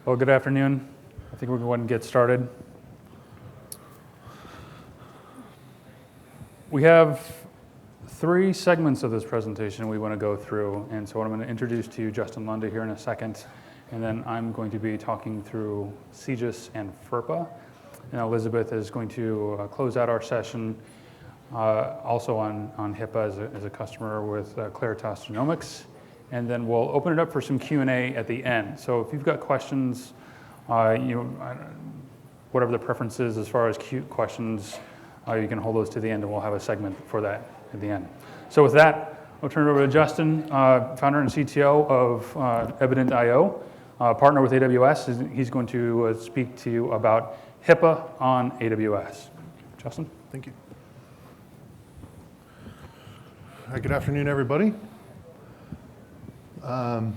Well, good afternoon. I think we're going to get started. We have 3 segments of this presentation we want to go through, and so I'm going to introduce to you Justin Lundy here in a second, and then I'm going to be talking through CJIS and FERPA, and Elizabeth is going to close out our session also on HIPAA as a customer with Claritas Genomics, and then we'll open it up for some Q&A at the end. So if you've got questions, whatever the preference is as far as questions, you can hold those to the end, and we'll have a segment for that at the end. So with that, I'll turn it over to Justin, founder and CTO of Evident.io, partner with AWS. He's going to speak to you about HIPAA on AWS. Justin? Thank you. Hi, good afternoon, everybody. I'm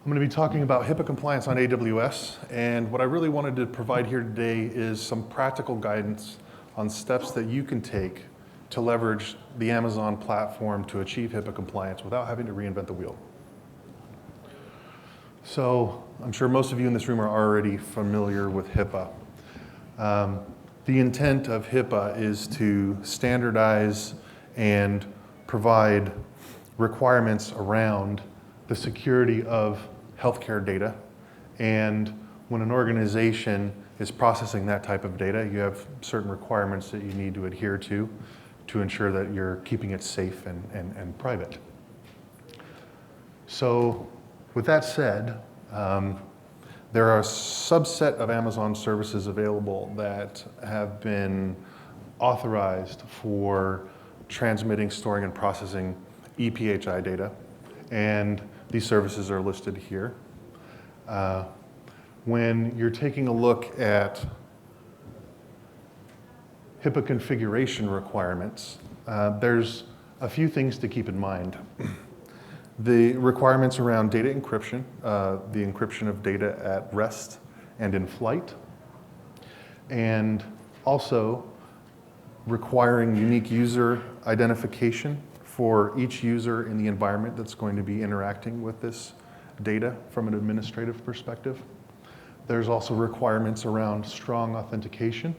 going to be talking about HIPAA compliance on AWS, and what I really wanted to provide here today is some practical guidance on steps that you can take to leverage the Amazon platform to achieve HIPAA compliance without having to reinvent the wheel. So I'm sure most of you in this room are already familiar with HIPAA. The intent of HIPAA is to standardize and provide requirements around the security of healthcare data. And when an organization is processing that type of data, you have certain requirements that you need to adhere to ensure that you're keeping it safe and private. So with that said, there are a subset of Amazon services available that have been authorized for transmitting, storing, and processing ePHI data, and these services are listed here. When you're taking a look at HIPAA configuration requirements, there's a few things to keep in mind. The requirements around data encryption, the encryption of data at rest and in flight, and also requiring unique user identification for each user in the environment that's going to be interacting with this data from an administrative perspective. There's also requirements around strong authentication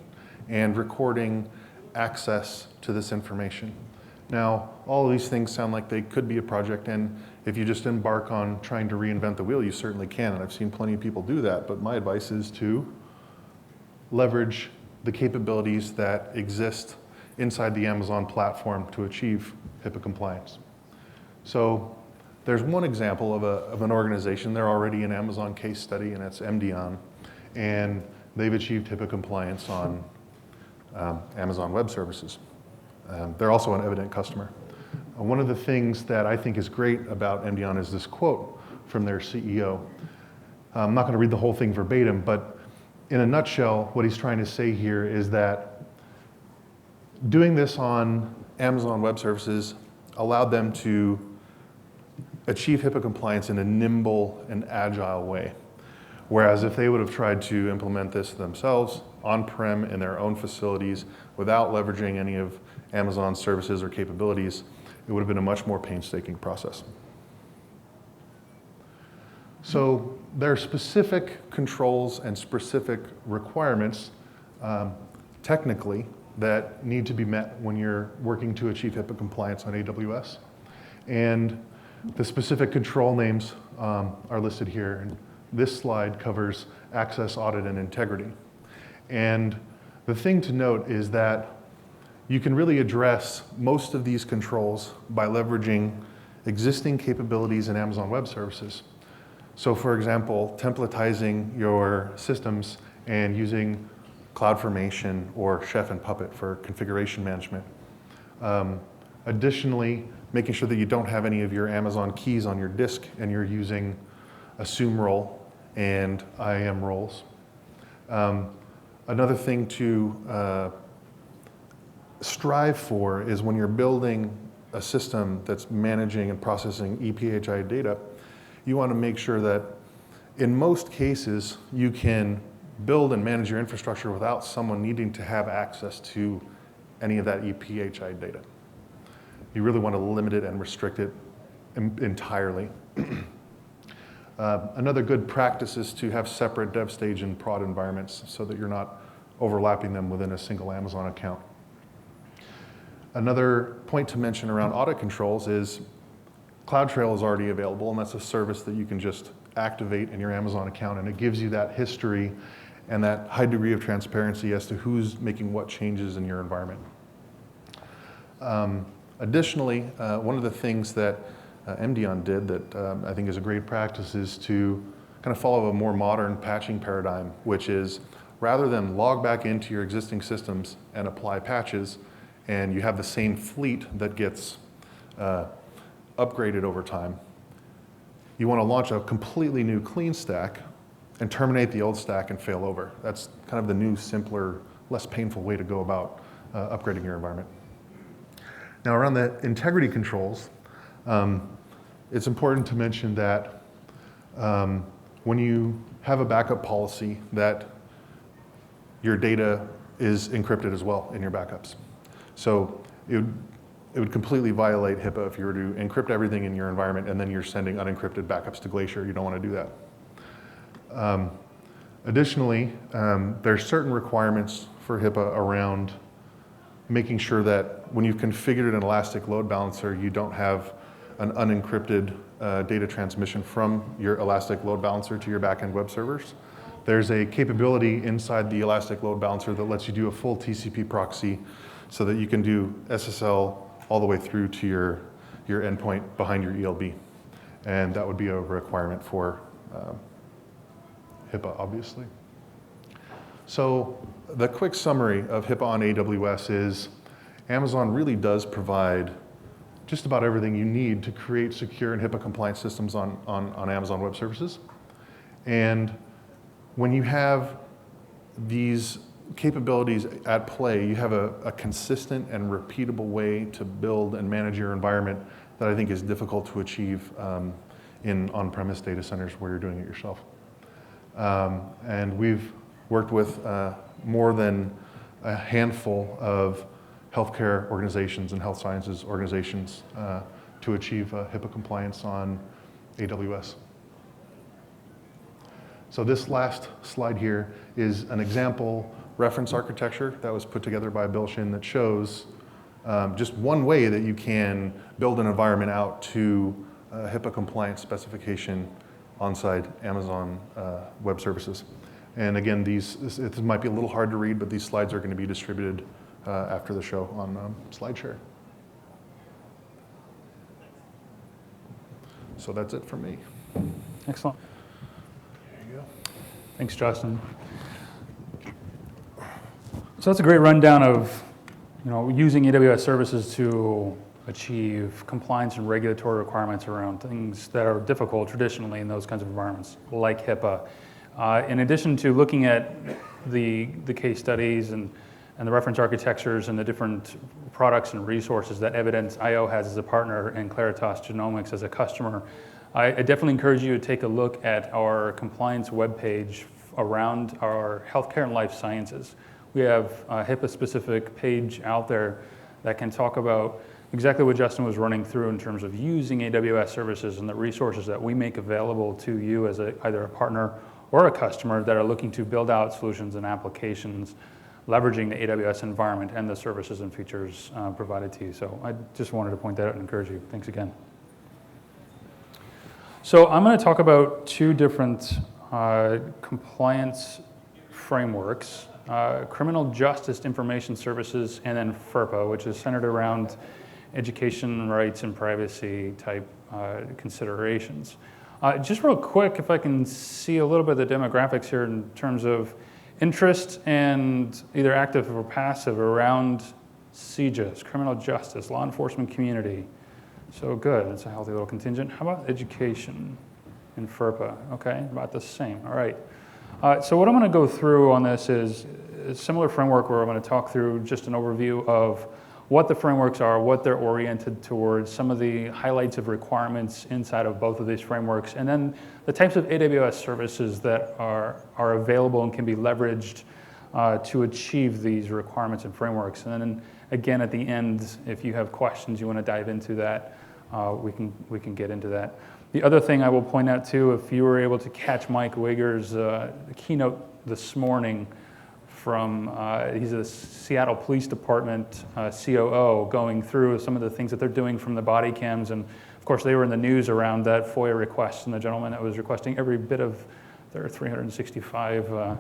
and recording access to this information. Now, all of these things sound like they could be a project, and if you just embark on trying to reinvent the wheel, you certainly can, and I've seen plenty of people do that, but my advice is to leverage the capabilities that exist inside the Amazon platform to achieve HIPAA compliance. So there's one example of an organization. They're already an Amazon case study, and it's Mdion, and they've achieved HIPAA compliance on Amazon Web Services. They're also an Evident customer. One of the things that I think is great about Mdion is this quote from their CEO. I'm not going to read the whole thing verbatim, but in a nutshell, what he's trying to say here is that doing this on Amazon Web Services allowed them to achieve HIPAA compliance in a nimble and agile way. Whereas if they would have tried to implement this themselves on-prem in their own facilities without leveraging any of Amazon's services or capabilities, it would have been a much more painstaking process. So there are specific controls and specific requirements technically that need to be met when you're working to achieve HIPAA compliance on AWS. And the specific control names are listed here. And this slide covers access, audit, and integrity. And the thing to note is that you can really address most of these controls by leveraging existing capabilities in Amazon Web Services. So for example, templatizing your systems and using CloudFormation or Chef and Puppet for configuration management. Additionally, making sure that you don't have any of your Amazon keys on your disk and you're using assume role and IAM roles. Another thing to strive for is when you're building a system that's managing and processing ePHI data, you want to make sure that in most cases you can build and manage your infrastructure without someone needing to have access to any of that ePHI data. You really want to limit it and restrict it entirely. Another good practice is to have separate dev stage and prod environments so that you're not overlapping them within a single Amazon account. Another point to mention around audit controls is CloudTrail is already available, and that's a service that you can just activate in your Amazon account, and it gives you that history and that high degree of transparency as to who's making what changes in your environment. Additionally, one of the things that MDion did that I think is a great practice is to kind of follow a more modern patching paradigm, which is rather than log back into your existing systems and apply patches, and you have the same fleet that gets upgraded over time, you want to launch a completely new clean stack and terminate the old stack and fail over. That's kind of the new, simpler, less painful way to go about upgrading your environment. Now, around the integrity controls, it's important to mention that when you have a backup policy, that your data is encrypted as well in your backups. So it would completely violate HIPAA if you were to encrypt everything in your environment and then you're sending unencrypted backups to Glacier. You don't want to do that. Additionally, there's certain requirements for HIPAA around making sure that when you've configured an elastic load balancer, you don't have an unencrypted data transmission from your elastic load balancer to your backend web servers. There's a capability inside the elastic load balancer that lets you do a full TCP proxy so that you can do SSL all the way through to your endpoint behind your ELB. And that would be a requirement for HIPAA, obviously. So the quick summary of HIPAA on AWS is Amazon really does provide just about everything you need to create secure and HIPAA compliant systems on Amazon Web Services. And when you have these capabilities at play, you have a consistent and repeatable way to build and manage your environment that I think is difficult to achieve in on-premise data centers where you're doing it yourself. And we've worked with more than a handful of healthcare organizations and health sciences organizations to achieve HIPAA compliance on AWS. So this last slide here is an example reference architecture that was put together by Bill Shin that shows just one way that you can build an environment out to HIPAA compliant specification onside Amazon Web Services. And again, it might be a little hard to read, but these slides are going to be distributed after the show on SlideShare. So that's it from me. Excellent. There you go. Thanks, Justin. So that's a great rundown of using AWS services to achieve compliance and regulatory requirements around things that are difficult traditionally in those kinds of environments, like HIPAA. In addition to looking at the case studies and the reference architectures and the different products and resources that Evidence.io has as a partner and Claritas Genomics as a customer, I definitely encourage you to take a look at our compliance webpage around our healthcare and life sciences. We have a HIPAA-specific page out there that can talk about exactly what Justin was running through in terms of using AWS services and the resources that we make available to you as either a partner or a customer that are looking to build out solutions and applications leveraging the AWS environment and the services and features provided to you. So I just wanted to point that out and encourage you. Thanks again. So I'm going to talk about two different compliance frameworks, criminal justice information services, and then FERPA, which is centered around education rights and privacy type considerations. Just real quick, if I can see a little bit of the demographics here in terms of interest and either active or passive around CJIS, criminal justice, law enforcement community. So good, it's a healthy little contingent. How about education and FERPA? Okay, about the same, all right. So what I'm gonna go through on this is a similar framework where I'm gonna talk through just an overview of what the frameworks are, what they're oriented towards, some of the highlights of requirements inside of both of these frameworks, and then the types of AWS services that are available and can be leveraged to achieve these requirements and frameworks. And then again, at the end, if you have questions, you want to dive into that, we can get into that. The other thing I will point out too, if you were able to catch Mike Wigger's keynote this morning from, he's a Seattle Police Department COO, going through some of the things that they're doing from the body cams. And of course, they were in the news around that FOIA request and the gentleman that was requesting every bit of their 365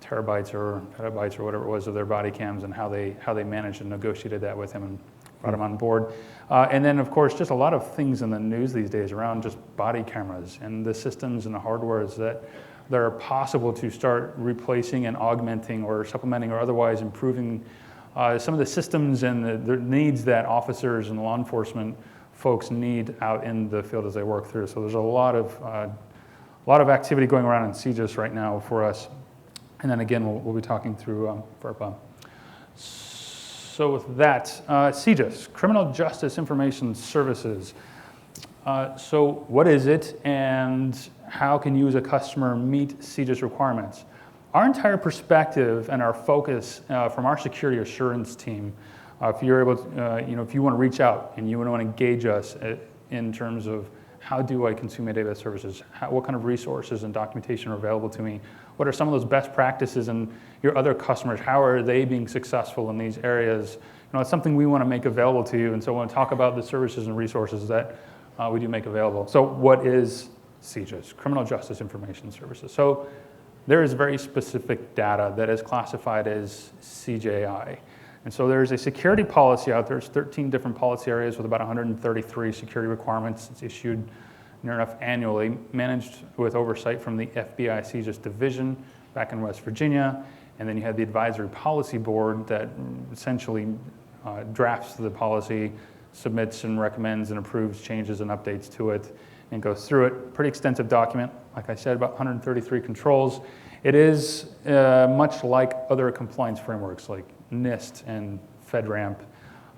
terabytes or petabytes or whatever it was of their body cams, and how they managed and negotiated that with him and brought him on board. And then, of course, just a lot of things in the news these days around just body cameras and the systems and the hardwares that are possible to start replacing and augmenting or supplementing or otherwise improving some of the systems and the needs that officers and law enforcement folks need out in the field as they work through. So there's a lot of activity going around in CJIS right now for us. And then again, we'll be talking through FERPA. So with that, CJIS, Criminal Justice Information Services. So what is it, and how can you as a customer meet CJIS requirements? Our entire perspective and our focus from our security assurance team, if you're able to, if you want to reach out and you want to engage us in terms of how do I consume AWS services, what kind of resources and documentation are available to me, what are some of those best practices, and your other customers, how are they being successful in these areas? It's something we want to make available to you, and so I want to talk about the services and resources that we do make available. So what is CJIS, Criminal Justice Information Services? So there is very specific data that is classified as CJI. And so there's a security policy out there. There's 13 different policy areas with about 133 security requirements. It's issued near enough annually, managed with oversight from the FBI CJIS division back in West Virginia. And then you have the Advisory Policy Board that essentially drafts the policy, submits and recommends and approves changes and updates to it, and goes through it. Pretty extensive document, like I said, about 133 controls. It is much like other compliance frameworks like NIST and FedRAMP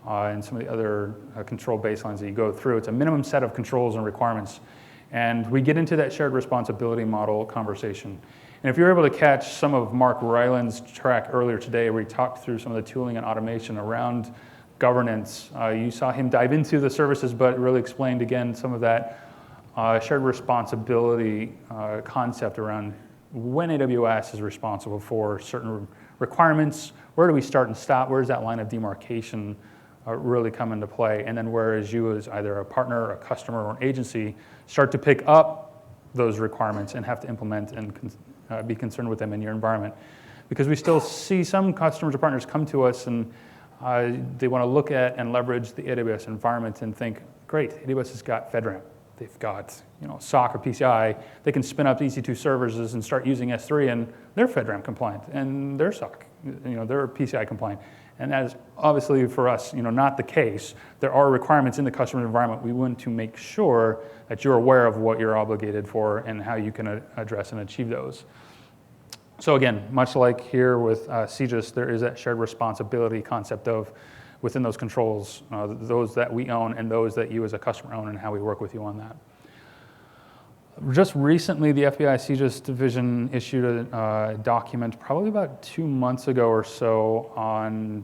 and some of the other control baselines that you go through. It's a minimum set of controls and requirements. And we get into that shared responsibility model conversation. And if you're able to catch some of Mark Ryland's track earlier today, where he talked through some of the tooling and automation around governance, you saw him dive into the services, but really explained again some of that shared responsibility concept around when AWS is responsible for certain requirements, where do we start and stop, where does that line of demarcation really come into play, and then whereas you as either a partner, or a customer, or an agency start to pick up those requirements and have to implement and be concerned with them in your environment. Because we still see some customers or partners come to us and they want to look at and leverage the AWS environment and think, great, AWS has got FedRAMP. They've got SOC or PCI. They can spin up EC2 servers and start using S3, and they're FedRAMP compliant, and they're SOC, they're PCI compliant. And that is obviously for us, not the case. There are requirements in the customer environment. We want to make sure that you're aware of what you're obligated for and how you can address and achieve those. So again, much like here with CJIS, there is that shared responsibility concept of within those controls, those that we own and those that you as a customer own, and how we work with you on that. Just recently, the FBI CJIS division issued a document probably about 2 months ago or so on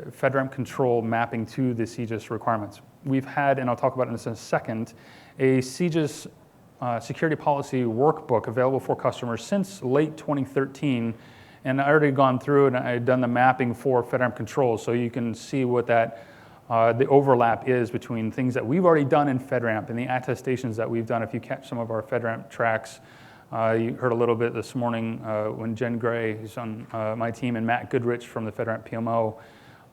FedRAMP control mapping to the CJIS requirements. We've had, and I'll talk about it in a second, a CJIS security policy workbook available for customers since late 2013. And I already gone through and I had done the mapping for FedRAMP controls, so you can see what that the overlap is between things that we've already done in FedRAMP and the attestations that we've done. If you catch some of our FedRAMP tracks, you heard a little bit this morning when Jen Gray, who's on my team, and Matt Goodrich from the FedRAMP PMO,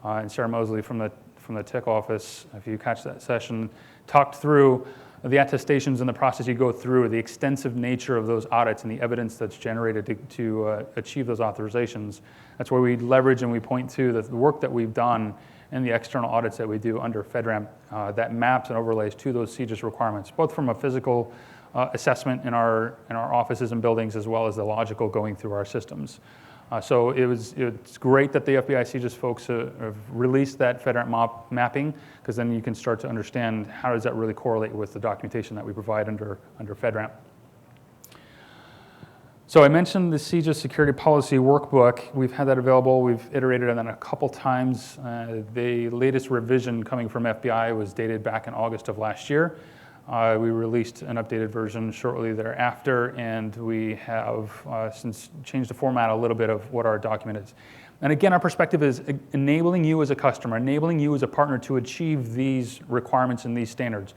and Sarah Mosley from the tech office, if you catch that session, talked through the attestations and the process you go through, the extensive nature of those audits and the evidence that's generated to achieve those authorizations. That's where we leverage and we point to the work that we've done and the external audits that we do under FedRAMP that maps and overlays to those CJIS requirements, both from a physical assessment in our offices and buildings, as well as the logical going through our systems. So it's great that the FBI CJIS folks have released that FedRAMP mapping, because then you can start to understand how does that really correlate with the documentation that we provide under FedRAMP. So I mentioned the CJIS Security Policy Workbook. We've had that available. We've iterated on that a couple times. The latest revision coming from FBI was dated back in August of last year. We released an updated version shortly thereafter, and we have since changed the format a little bit of what our document is. And again, our perspective is enabling you as a customer, enabling you as a partner to achieve these requirements and these standards.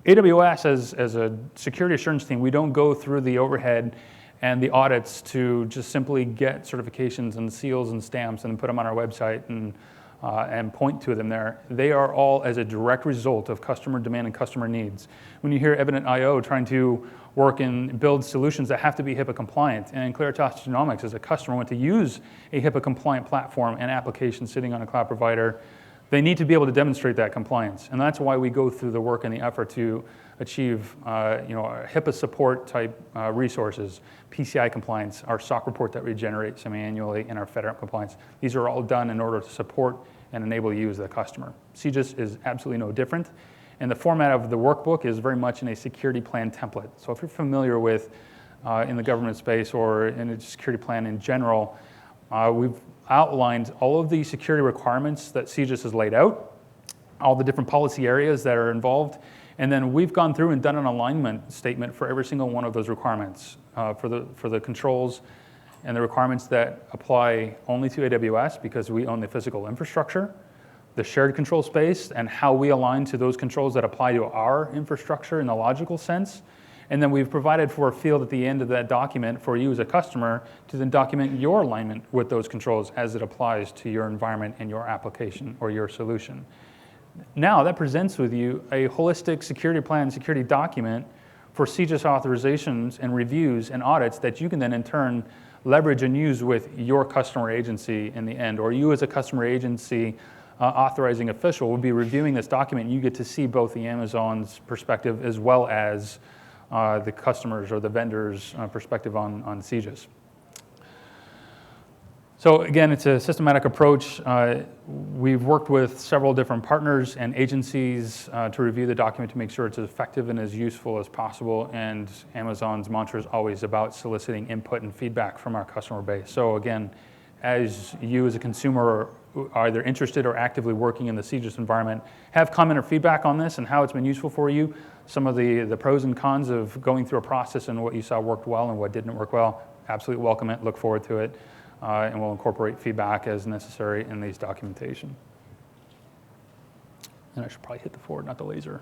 AWS, as a security assurance team, we don't go through the overhead and the audits to just simply get certifications and seals and stamps and put them on our website and point to them there. They are all as a direct result of customer demand and customer needs. When you hear Evident.io trying to work and build solutions that have to be HIPAA compliant, and Claritas Genomics as a customer want to use a HIPAA compliant platform and application sitting on a cloud provider, they need to be able to demonstrate that compliance. And that's why we go through the work and the effort to achieve HIPAA support type resources, PCI compliance, our SOC report that we generate semi-annually, and our FedRAMP compliance. These are all done in order to support and enable you as the customer. CJIS is absolutely no different. And the format of the workbook is very much in a security plan template. So if you're familiar with in the government space or in a security plan in general, we've outlined all of the security requirements that CJIS has laid out, all the different policy areas that are involved, and then we've gone through and done an alignment statement for every single one of those requirements for the controls and the requirements that apply only to AWS because we own the physical infrastructure, the shared control space, and how we align to those controls that apply to our infrastructure in a logical sense. And then we've provided for a field at the end of that document for you as a customer to then document your alignment with those controls as it applies to your environment and your application or your solution. Now that presents with you a holistic security plan, security document for CJIS authorizations and reviews and audits that you can then in turn leverage and use with your customer agency in the end, or you as a customer agency authorizing official will be reviewing this document. You get to see both the Amazon's perspective as well as the customers or the vendors' perspective on CJIS. So again, it's a systematic approach. We've worked with several different partners and agencies to review the document to make sure it's as effective and as useful as possible. And Amazon's mantra is always about soliciting input and feedback from our customer base. So again, as you as a consumer are either interested or actively working in the CJIS environment, have comment or feedback on this and how it's been useful for you, some of the pros and cons of going through a process and what you saw worked well and what didn't work well, absolutely welcome it, look forward to it, and we'll incorporate feedback as necessary in these documentation. And I should probably hit the forward, not the laser.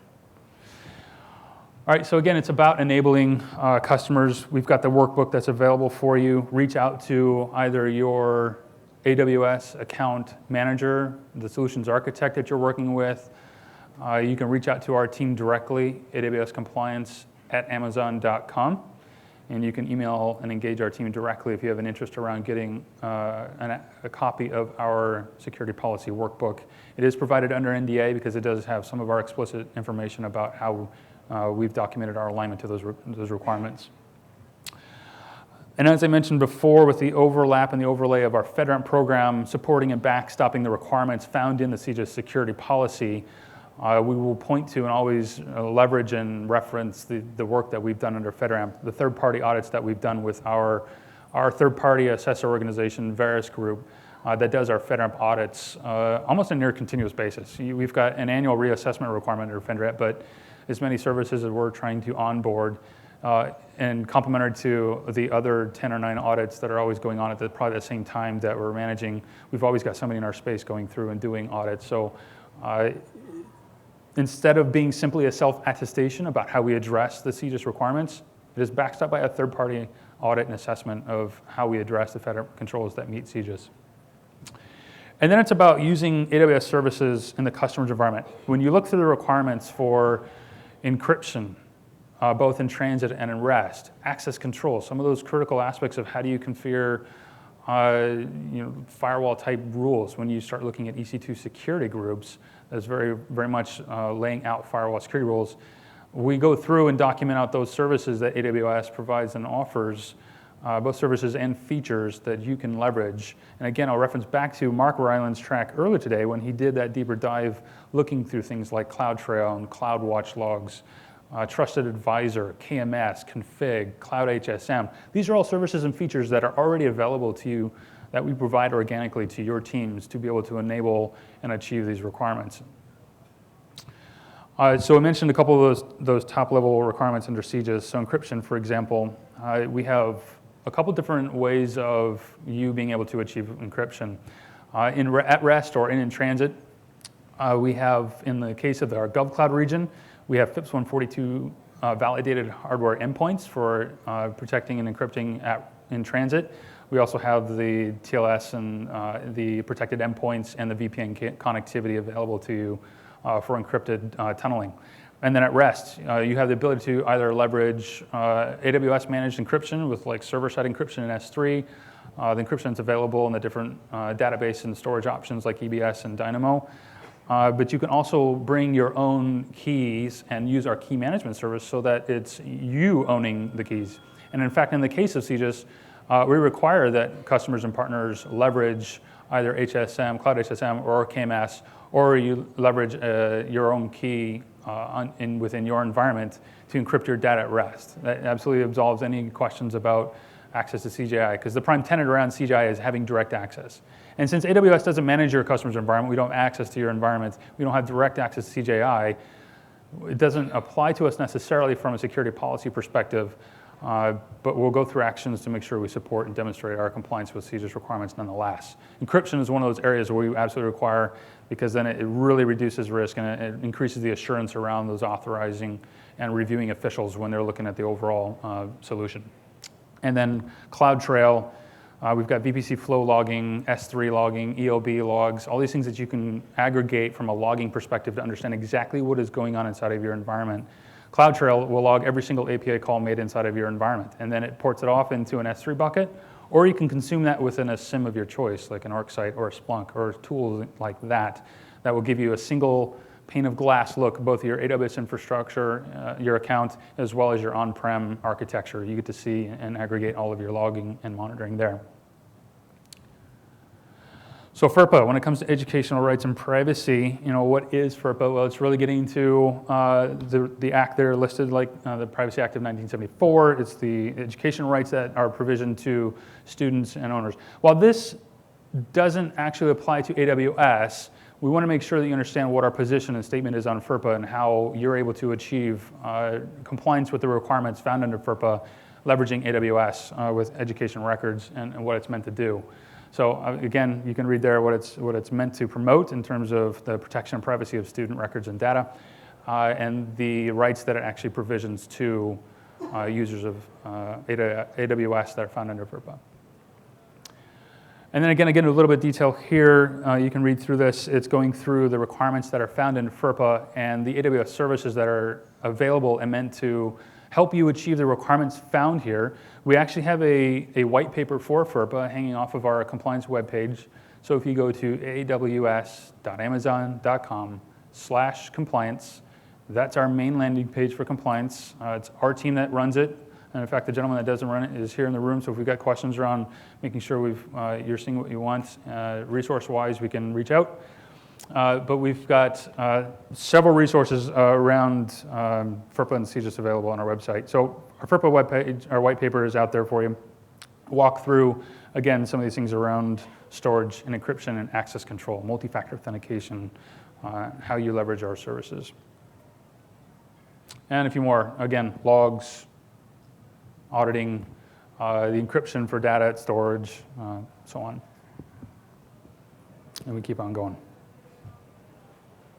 All right, so again, it's about enabling customers. We've got the workbook that's available for you. Reach out to either your AWS account manager, the solutions architect that you're working with. You can reach out to our team directly, awscompliance@amazon.com. And you can email and engage our team directly if you have an interest around getting a copy of our security policy workbook. It is provided under NDA because it does have some of our explicit information about how we've documented our alignment to those requirements. And as I mentioned before, with the overlap and the overlay of our FedRAMP program supporting and backstopping the requirements found in the CJIS security policy, we will point to and always leverage and reference the work that we've done under FedRAMP, the third-party audits that we've done with our third-party assessor organization, Veris Group, that does our FedRAMP audits almost on a near continuous basis. We've got an annual reassessment requirement under FedRAMP, but as many services as we're trying to onboard, and complementary to the other 10 or 9 audits that are always going on at probably the same time that we're managing, we've always got somebody in our space going through and doing audits. So instead of being simply a self-attestation about how we address the CJIS requirements, it is backstopped by a third-party audit and assessment of how we address the federal controls that meet CJIS. And then it's about using AWS services in the customer's environment. When you look through the requirements for encryption, both in transit and in rest, access control, some of those critical aspects of how do you configure firewall type rules when you start looking at EC2 security groups, that's very, very much laying out firewall security rules. We go through and document out those services that AWS provides and offers, both services and features that you can leverage. And again, I'll reference back to Mark Ryland's track earlier today when he did that deeper dive looking through things like CloudTrail and CloudWatch logs, Trusted Advisor, KMS, Config, Cloud HSM. These are all services and features that are already available to you that we provide organically to your teams to be able to enable and achieve these requirements. So I mentioned a couple of those top-level requirements under CJIS. So encryption, for example, we have a couple different ways of you being able to achieve encryption. At rest or in transit, we have, in the case of our GovCloud region, we have FIPS 142 validated hardware endpoints for protecting and encrypting in transit. We also have the TLS and the protected endpoints and the VPN connectivity available to you for encrypted tunneling. And then at rest, you have the ability to either leverage AWS managed encryption with like server-side encryption in S3. The encryption that's available in the different database and storage options like EBS and Dynamo. But you can also bring your own keys and use our key management service so that it's you owning the keys. And in fact, in the case of CJIS, we require that customers and partners leverage either HSM, Cloud HSM, or KMS, or you leverage your own key within your environment to encrypt your data at rest. That absolutely absolves any questions about access to CJI, because the prime tenet around CJI is having direct access. And since AWS doesn't manage your customer's environment, we don't have access to your environment, we don't have direct access to CJI, it doesn't apply to us necessarily from a security policy perspective, but we'll go through actions to make sure we support and demonstrate our compliance with CJIS requirements nonetheless. Encryption is one of those areas where we absolutely require, because then it really reduces risk and it increases the assurance around those authorizing and reviewing officials when they're looking at the overall solution. And then CloudTrail, we've got VPC flow logging, S3 logging, EOB logs, all these things that you can aggregate from a logging perspective to understand exactly what is going on inside of your environment. CloudTrail will log every single API call made inside of your environment, and then it ports it off into an S3 bucket, or you can consume that within a SIM of your choice, like an ArcSight or a Splunk or tools like that, that will give you a single pane of glass look, both your AWS infrastructure, your account, as well as your on-prem architecture. You get to see and aggregate all of your logging and monitoring there. So FERPA, when it comes to educational rights and privacy, what is FERPA? Well, it's really getting to the act there listed, like the Privacy Act of 1974. It's the educational rights that are provisioned to students and owners. While this doesn't actually apply to AWS, we want to make sure that you understand what our position and statement is on FERPA and how you're able to achieve compliance with the requirements found under FERPA, leveraging AWS with education records and what it's meant to do. So again, you can read there what it's meant to promote in terms of the protection and privacy of student records and data, and the rights that it actually provisions to users of AWS that are found under FERPA. And then again, a little bit of detail here. You can read through this. It's going through the requirements that are found in FERPA and the AWS services that are available and meant to help you achieve the requirements found here. We actually have a white paper for FERPA hanging off of our compliance webpage. So if you go to aws.amazon.com/compliance, that's our main landing page for compliance. It's our team that runs it. And in fact, the gentleman that doesn't run it is here in the room. So if we've got questions around making sure you're seeing what you want, resource-wise, we can reach out. But we've got several resources around FERPA and CJIS available on our website. So our FERPA webpage, our white paper is out there for you. Walk through, again, some of these things around storage and encryption and access control, multi-factor authentication, how you leverage our services. And a few more, again, logs, auditing, the encryption for data storage, so on. And we keep on going.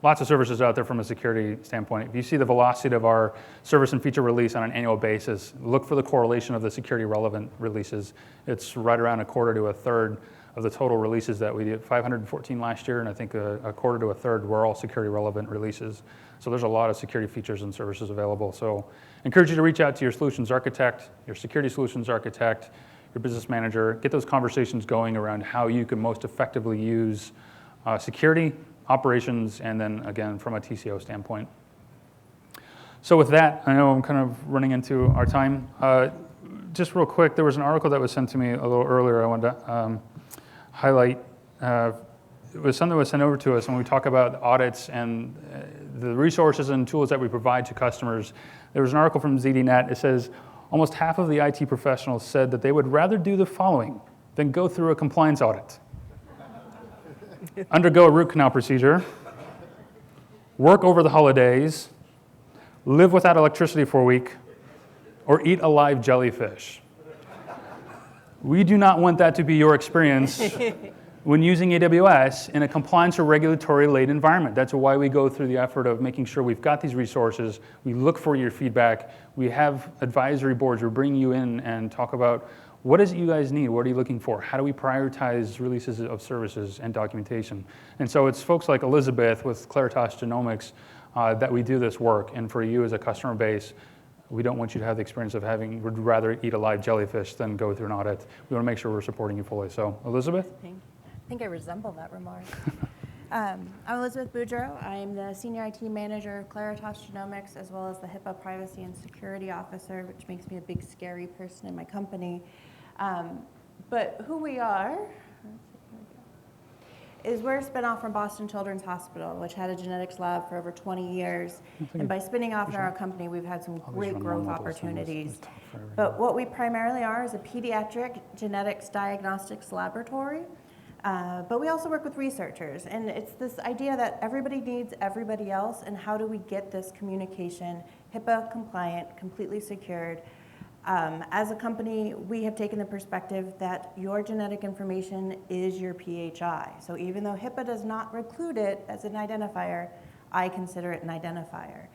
Lots of services out there from a security standpoint. If you see the velocity of our service and feature release on an annual basis, look for the correlation of the security relevant releases. It's right around a quarter to a third of the total releases that we did. 514 last year, and I think a quarter to a third were all security relevant releases. So there's a lot of security features and services available. So I encourage you to reach out to your solutions architect, your security solutions architect, your business manager, get those conversations going around how you can most effectively use security, operations, and then again, from a TCO standpoint. So with that, I know I'm kind of running into our time. Just real quick, there was an article that was sent to me a little earlier I wanted to highlight. It was something that was sent over to us when we talk about audits and the resources and tools that we provide to customers. There was an article from ZDNet. It says, almost half of the IT professionals said that they would rather do the following than go through a compliance audit. Undergo a root canal procedure, work over the holidays, live without electricity for a week, or eat a live jellyfish. We do not want that to be your experience when using AWS in a compliance or regulatory-laden environment. That's why we go through the effort of making sure we've got these resources, we look for your feedback, we have advisory boards, we bring you in and talk about what is it you guys need, what are you looking for, how do we prioritize releases of services and documentation. And so it's folks like Elizabeth with Claritas Genomics that we do this work, and for you as a customer base, we don't want you to have the experience of we'd rather eat a live jellyfish than go through an audit. We want to make sure we're supporting you fully. So, Elizabeth? I think I resemble that remark. I'm Elizabeth Boudreau. I'm the Senior IT Manager of Claritas Genomics, as well as the HIPAA Privacy and Security Officer, which makes me a big, scary person in my company. But who we are is we're a spinoff from Boston Children's Hospital, which had a genetics lab for over 20 years. And by spinning off in our company, we've had some great growth opportunities. But what we primarily are is a pediatric genetics diagnostics laboratory. But we also work with researchers, and it's this idea that everybody needs everybody else, and how do we get this communication HIPAA compliant, completely secured. As a company, we have taken the perspective that your genetic information is your PHI. So even though HIPAA does not include it as an identifier, I consider it an identifier.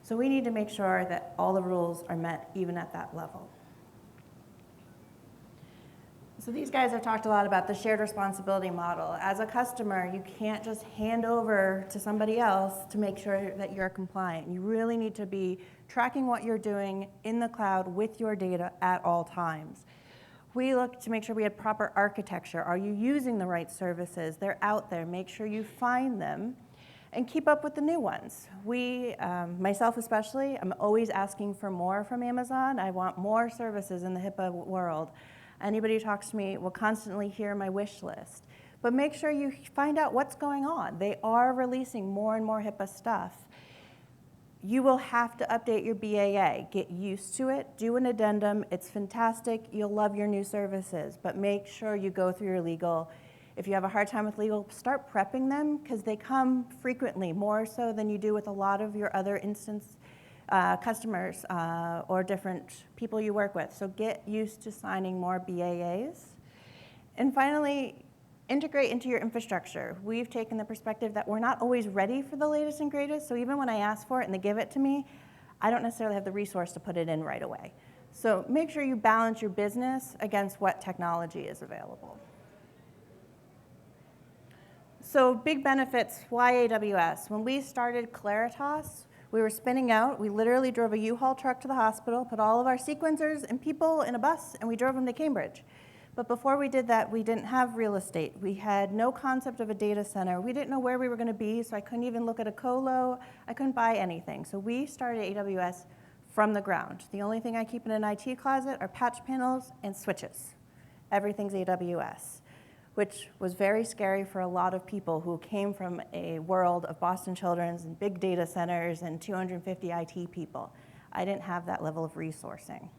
So we need to make sure that all the rules are met even at that level. So these guys have talked a lot about the shared responsibility model. As a customer, you can't just hand over to somebody else to make sure that you're compliant. You really need to be tracking what you're doing in the cloud with your data at all times. We look to make sure we had proper architecture. Are you using the right services? They're out there. Make sure you find them and keep up with the new ones. We, myself especially, I'm always asking for more from Amazon. I want more services in the HIPAA world. Anybody who talks to me will constantly hear my wish list. But make sure you find out what's going on. They are releasing more and more HIPAA stuff. You will have to update your BAA. Get used to it. Do an addendum. It's fantastic. You'll love your new services. But make sure you go through your legal. If you have a hard time with legal, start prepping them, because they come frequently, more so than you do with a lot of your other customers or different people you work with. So get used to signing more BAAs. And finally, integrate into your infrastructure. We've taken the perspective that we're not always ready for the latest and greatest, so even when I ask for it and they give it to me, I don't necessarily have the resource to put it in right away. So make sure you balance your business against what technology is available. So big benefits, why AWS? When we started Claritas, we were spinning out. We literally drove a U-Haul truck to the hospital, put all of our sequencers and people in a bus, and we drove them to Cambridge. But before we did that, we didn't have real estate. We had no concept of a data center. We didn't know where we were going to be, so I couldn't even look at a colo. I couldn't buy anything. So we started AWS from the ground. The only thing I keep in an IT closet are patch panels and switches. Everything's AWS, which was very scary for a lot of people who came from a world of Boston Children's and big data centers and 250 IT people. I didn't have that level of resourcing.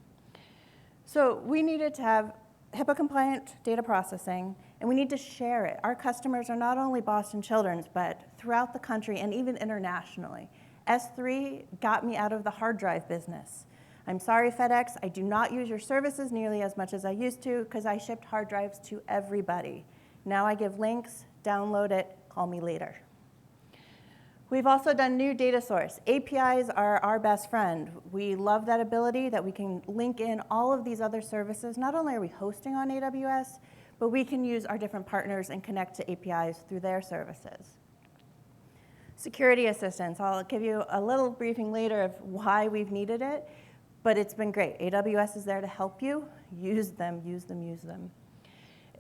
So we needed to have HIPAA compliant data processing, and we need to share it. Our customers are not only Boston Children's, but throughout the country and even internationally. S3 got me out of the hard drive business. I'm sorry, FedEx, I do not use your services nearly as much as I used to, because I shipped hard drives to everybody. Now I give links, download it, call me later. We've also done new data source. APIs are our best friend. We love that ability that we can link in all of these other services. Not only are we hosting on AWS, but we can use our different partners and connect to APIs through their services. Security assistance. I'll give you a little briefing later of why we've needed it, but it's been great. AWS is there to help you. Use them, use them, use them.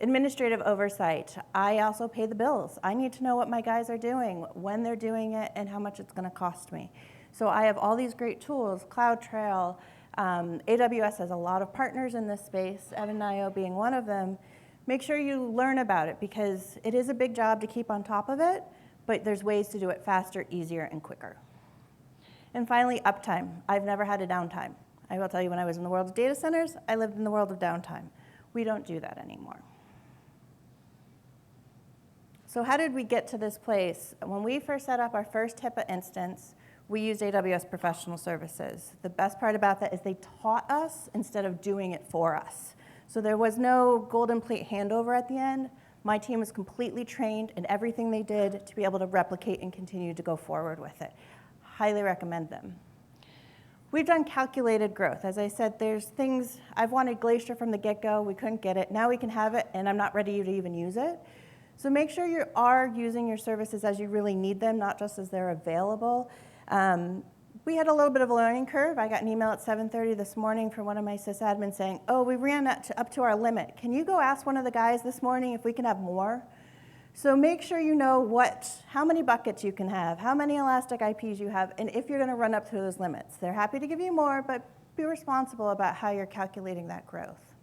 Administrative oversight. I also pay the bills. I need to know what my guys are doing, when they're doing it, and how much it's going to cost me. So I have all these great tools, CloudTrail. AWS has a lot of partners in this space, Evan.io being one of them. Make sure you learn about it, because it is a big job to keep on top of it, but there's ways to do it faster, easier, and quicker. And finally, uptime. I've never had a downtime. I will tell you, when I was in the world of data centers, I lived in the world of downtime. We don't do that anymore. So So how did we get to this place? When we first set up our first HIPAA instance, we used AWS Professional Services. The best part about that is they taught us instead of doing it for us. So there was no golden plate handover at the end. My team was completely trained in everything they did to be able to replicate and continue to go forward with it. Highly recommend them. We've done calculated growth. As I said, there's things, I've wanted Glacier from the get-go, we couldn't get it. Now we can have it, and I'm not ready to even use it. So make sure you are using your services as you really need them, not just as they're available. We had a little bit of a learning curve. I got an email at 7:30 this morning from one of my sysadmins saying, oh, we ran up to our limit. Can you go ask one of the guys this morning if we can have more? So make sure you know how many buckets you can have, how many elastic IPs you have, and if you're going to run up to those limits. They're happy to give you more, but be responsible about how you're calculating that growth.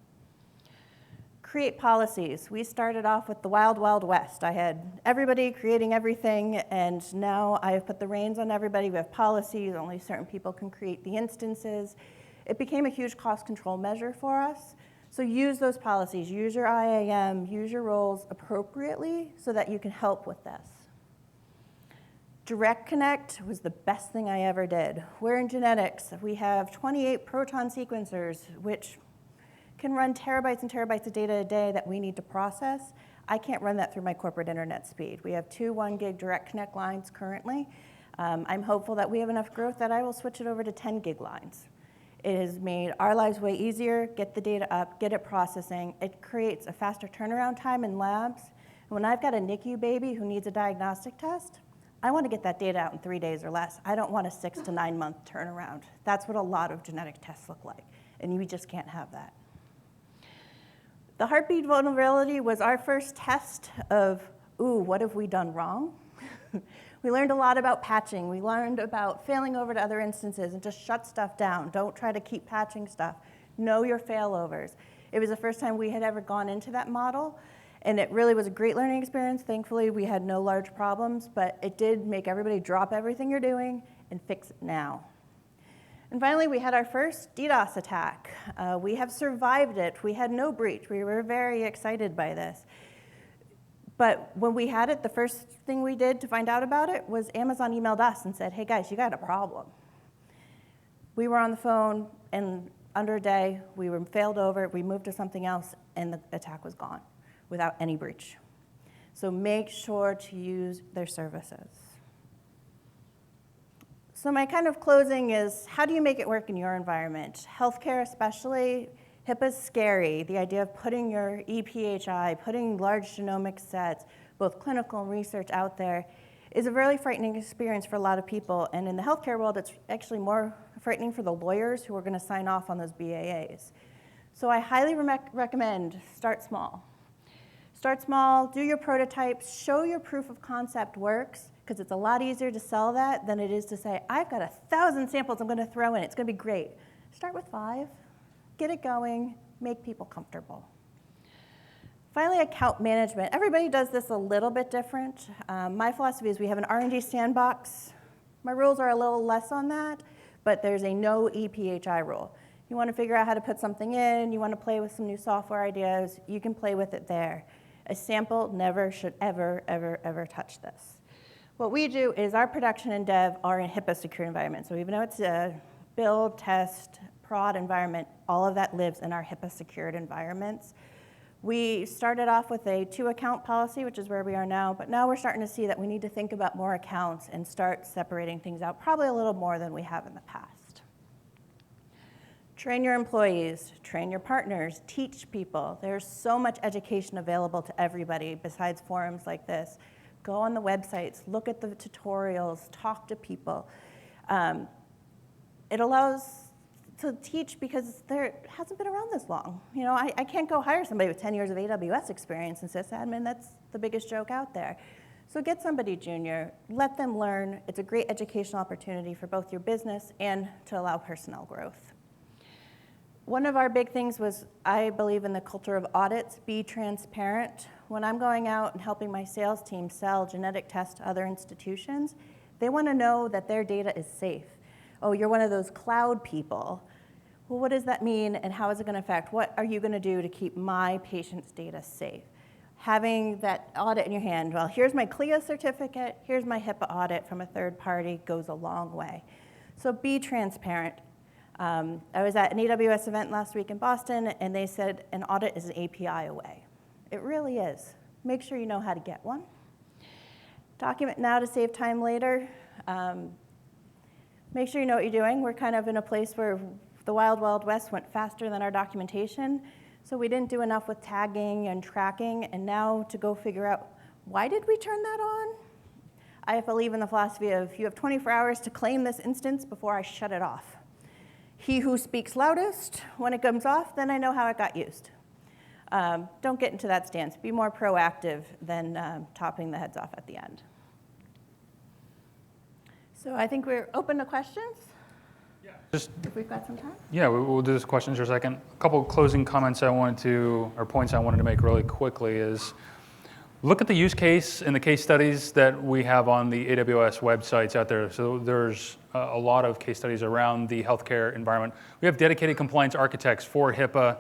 Create policies. We started off with the wild, wild west. I had everybody creating everything, and now I have put the reins on everybody. We have policies. Only certain people can create the instances. It became a huge cost control measure for us. So use those policies. Use your IAM. Use your roles appropriately so that you can help with this. Direct Connect was the best thing I ever did. We're in genetics. We have 28 proton sequencers, which can run terabytes and terabytes of data a day that we need to process. I can't run that through my corporate internet speed. We have 2 1-gig Direct Connect lines currently. I'm hopeful that we have enough growth that I will switch it over to 10-gig lines. It has made our lives way easier, get the data up, get it processing. It creates a faster turnaround time in labs. And when I've got a NICU baby who needs a diagnostic test, I want to get that data out in 3 days or less. I don't want a 6 to 9 month turnaround. That's what a lot of genetic tests look like, and we just can't have that. The heartbeat vulnerability was our first test of, ooh, what have we done wrong? We learned a lot about patching. We learned about failing over to other instances and just shut stuff down. Don't try to keep patching stuff. Know your failovers. It was the first time we had ever gone into that model, and it really was a great learning experience. Thankfully, we had no large problems, but it did make everybody drop everything you're doing and fix it now. And finally, we had our first DDoS attack. We have survived it. We had no breach. We were very excited by this. But when we had it, the first thing we did to find out about it was Amazon emailed us and said, hey guys, you got a problem. We were on the phone, and under a day, we were failed over, we moved to something else, and the attack was gone without any breach. So make sure to use their services. So my kind of closing is, how do you make it work in your environment? Healthcare especially, HIPAA's scary. The idea of putting your EPHI, putting large genomic sets, both clinical and research out there, is a really frightening experience for a lot of people. And in the healthcare world, it's actually more frightening for the lawyers who are going to sign off on those BAAs. So I highly recommend start small. Start small, do your prototypes, show your proof of concept works, because it's a lot easier to sell that than it is to say, I've got 1,000 samples I'm going to throw in. It's going to be great. Start with 5. Get it going, make people comfortable. Finally, account management. Everybody does this a little bit different. My philosophy is we have an R&D sandbox. My rules are a little less on that, but there's a no EPHI rule. You want to figure out how to put something in, you want to play with some new software ideas, you can play with it there. A sample never should ever, ever, ever touch this. What we do is our production and dev are in HIPAA secure environments. So even though it's a build, test, prod environment, all of that lives in our HIPAA secured environments. We started off with a 2-account policy, which is where we are now, but now we're starting to see that we need to think about more accounts and start separating things out, probably a little more than we have in the past. Train your employees, train your partners, teach people. There's so much education available to everybody besides forums like this. Go on the websites, look at the tutorials, talk to people. It allows to teach because there hasn't been around this long. You know, I can't go hire somebody with 10 years of AWS experience and sysadmin. That's the biggest joke out there. So get somebody junior, let them learn. It's a great educational opportunity for both your business and to allow personnel growth. One of our big things was, I believe in the culture of audits, be transparent. When I'm going out and helping my sales team sell genetic tests to other institutions, they want to know that their data is safe. Oh, you're one of those cloud people. Well, what does that mean and how is it going to affect? What are you going to do to keep my patient's data safe? having that audit in your hand. Well, here's my CLIA certificate, here's my HIPAA audit from a third party, goes a long way. So be transparent. I was at an AWS event last week in Boston, and they said an audit is an API away. It really is. Make sure you know how to get one. Document now to save time later. Make sure you know what you're doing. We're kind of in a place where the wild, wild west went faster than our documentation. So we didn't do enough with tagging and tracking. And now to go figure out, why did we turn that on? I believe in the philosophy of you have 24 hours to claim this instance before I shut it off. He who speaks loudest, when it comes off, then I know how it got used. Don't get into that stance. Be more proactive than topping the heads off at the end. So I think we're open to questions. Just, if we've got some time. Yeah, we'll do this questions for a second. A couple of closing comments I wanted to, or points I wanted to make really quickly is, look at the use case and the case studies that we have on the AWS websites out there. So there's a lot of case studies around the healthcare environment. We have dedicated compliance architects for HIPAA,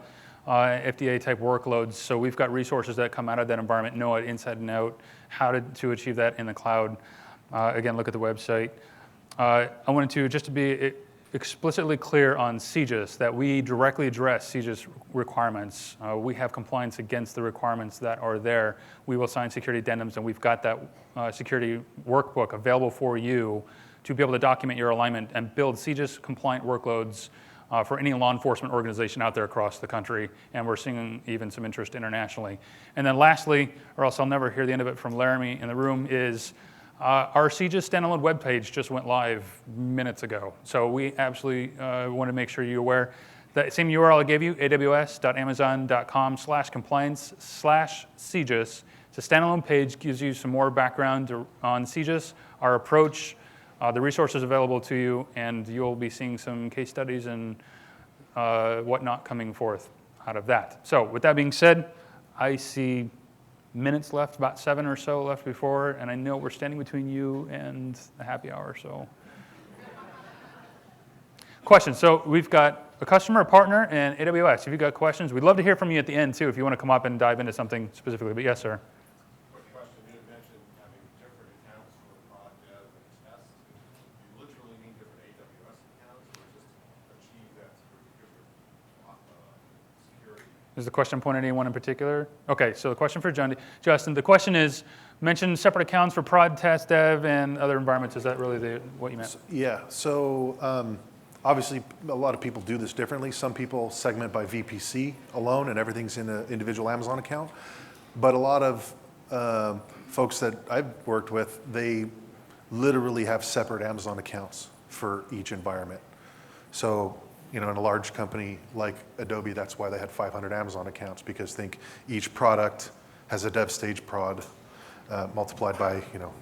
FDA type workloads. So we've got resources that come out of that environment, know it inside and out, how to achieve that in the cloud. Again, look at the website. I wanted to, just to be explicitly clear on CJIS, that we directly address CJIS requirements. We have compliance against the requirements that are there. We will sign security addendums, and we've got that security workbook available for you to be able to document your alignment and build CJIS compliant workloads for any law enforcement organization out there across the country. And we're seeing even some interest internationally. And then lastly, or else I'll never hear the end of it from Laramie in the room, is our CJIS standalone webpage just went live minutes ago. So we absolutely want to make sure you're aware. That same URL I gave you, aws.amazon.com/compliance/CJIS. It's a standalone page, gives you some more background on CJIS, our approach, the resources available to you, and you'll be seeing some case studies and whatnot coming forth out of that. So with that being said, I see minutes left, about 7 or so left before, and I know we're standing between you and the happy hour, so. Questions, so we've got a customer, a partner, and AWS. If you've got questions, we'd love to hear from you at the end too, if you want to come up and dive into something specifically, but yes, sir. Quick question, you had mentioned having different accounts for prod, dev, and test. Do you literally need different AWS accounts, or just achieve that through different security? Is the question pointed at anyone in particular? Okay, so the question for Justin, the question is, mention separate accounts for prod, test, dev, and other environments. Is that really what you meant? Yeah, so obviously a lot of people do this differently. Some people segment by VPC alone and everything's in an individual Amazon account. But a lot of folks that I've worked with, they literally have separate Amazon accounts for each environment. So, you know, in a large company like Adobe, that's why they had 500 Amazon accounts, because think each product has a dev stage prod multiplied by, you know,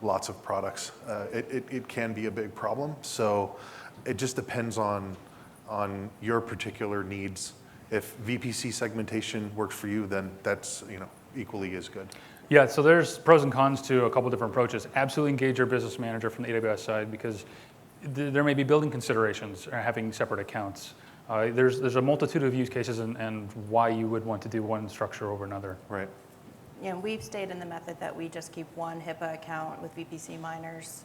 lots of products. It can be a big problem. So it just depends on your particular needs. If VPC segmentation works for you, then that's, you know, equally as good. Yeah, so there's pros and cons to a couple different approaches. Absolutely engage your business manager from the AWS side, because there may be building considerations or having separate accounts. There's a multitude of use cases and why you would want to do one structure over another. Right. You know, we've stayed in the method that we just keep one HIPAA account with VPC minors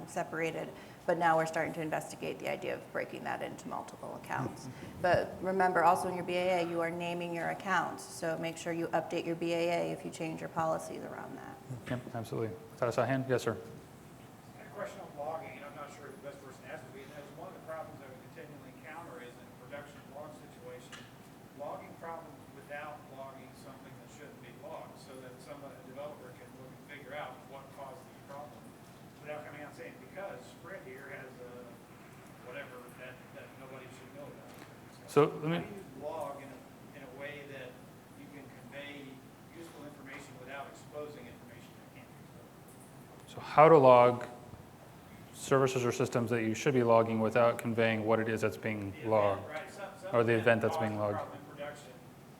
separated, but now we're starting to investigate the idea of breaking that into multiple accounts. But remember, also in your BAA, you are naming your accounts, so make sure you update your BAA if you change your policies around that. Yep, absolutely. Tadas Ahan? Yes, sir. A question on logging, and I'm not sure who the best person to ask would be, and that's one of the problems that we continually encounter is in a production log situation, logging problems without logging something that shouldn't be logged, so that a developer can look and figure out what caused the problem without coming out and saying, because Fred here has whatever that nobody should know about. So let me. How do you log in a way that you can convey useful information without exposing information that can't be exposed? So how to log services or systems that you should be logging without conveying what it is that's being logged, Right. or the event that's being logged. In production,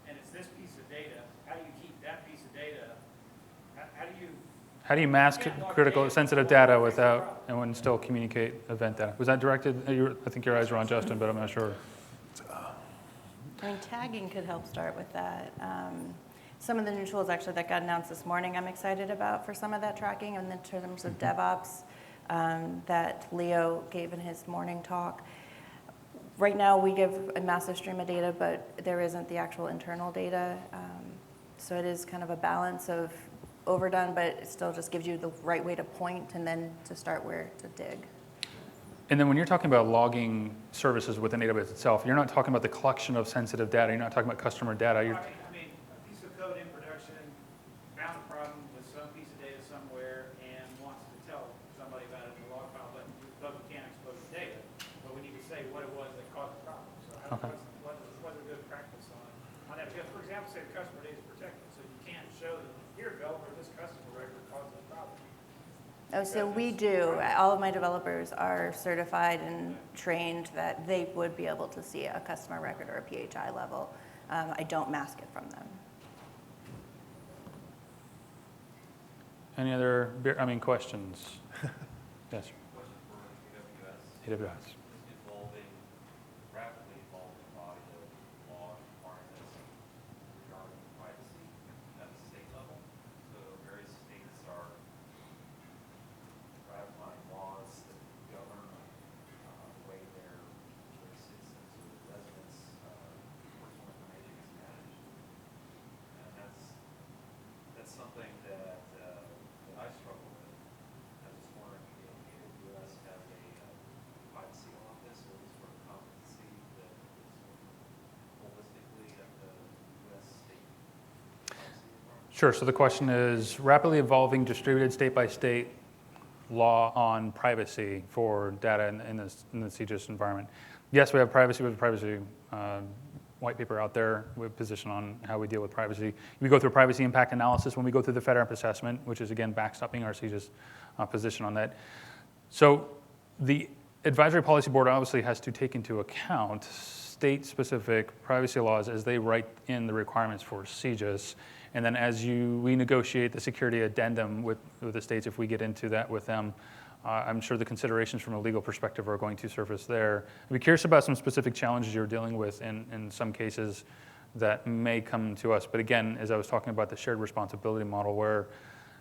and it's this piece of data. How do you keep that piece of data? How do you mask critical, sensitive data without, and when still communicate event data? Was that directed? I think your eyes were on Justin, but I'm not sure. I mean, tagging could help start with that. Some of the new tools actually that got announced this morning, I'm excited about for some of that tracking and in terms of DevOps that Leo gave in his morning talk. Right now, we give a massive stream of data, but there isn't the actual internal data. So it is kind of a balance of overdone, but it still just gives you the right way to point and then to start where to dig. And then when you're talking about logging services within AWS itself, you're not talking about the collection of sensitive data. You're not talking about customer data. You're, I mean, a piece of code in production found a problem with some piece of data somewhere and wants to tell somebody about it in the log file, but we can't expose the data. But we need to say what it was that caused the problem. So what's a good practice on that? Because, for example, say the customer data is protected, so you can't show that here, developer, this customer record caused the problem. Oh, so we do. All of my developers are certified and trained that they would be able to see a customer record or a PHI level. I don't mask it from them. any other questions? Yes. Question for AWS. AWS. Evolving, rapidly evolving body of law requirements regarding privacy at the state level. So various states are ratifying laws that govern the way their citizens or residents' personal information is managed. And that's something that I struggle with. I was just wondering if AWS has a privacy office or this sort of competency that is holistically at the U.S. state privacy environment. Sure. So the question is rapidly evolving distributed state-by-state law on privacy for data in the CJIS environment. Yes, we have privacy. We have a privacy white paper out there with a position on how we deal with privacy. We go through privacy impact analysis when we go through the FedRAMP assessment, which is, again, backstopping our CJIS position on that. So the Advisory Policy Board obviously has to take into account state-specific privacy laws as they write in the requirements for CJIS. And then as we negotiate the security addendum with the states, if we get into that with them, I'm sure the considerations from a legal perspective are going to surface there. I'd be curious about some specific challenges you're dealing with in some cases that may come to us. But again, as I was talking about the shared responsibility model, where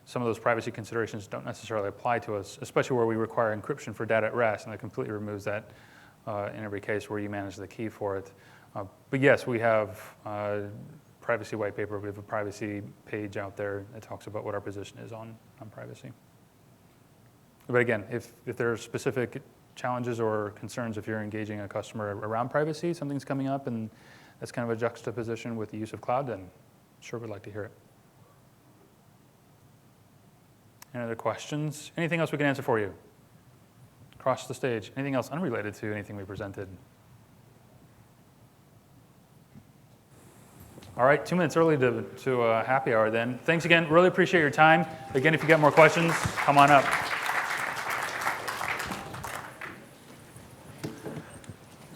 some of those privacy considerations don't necessarily apply to us, especially where we require encryption for data at rest, and it completely removes that in every case where you manage the key for it. But yes, we have privacy white paper. We have a privacy page out there that talks about what our position is on privacy. But again, if there are specific challenges or concerns if you're engaging a customer around privacy, something's coming up and that's kind of a juxtaposition with the use of cloud, then sure we'd like to hear it. Any other questions? Anything else we can answer for you? Across the stage. Anything else unrelated to anything we presented? All right, 2 minutes early to happy hour then. Thanks again. Really appreciate your time. Again, if you got more questions, come on up.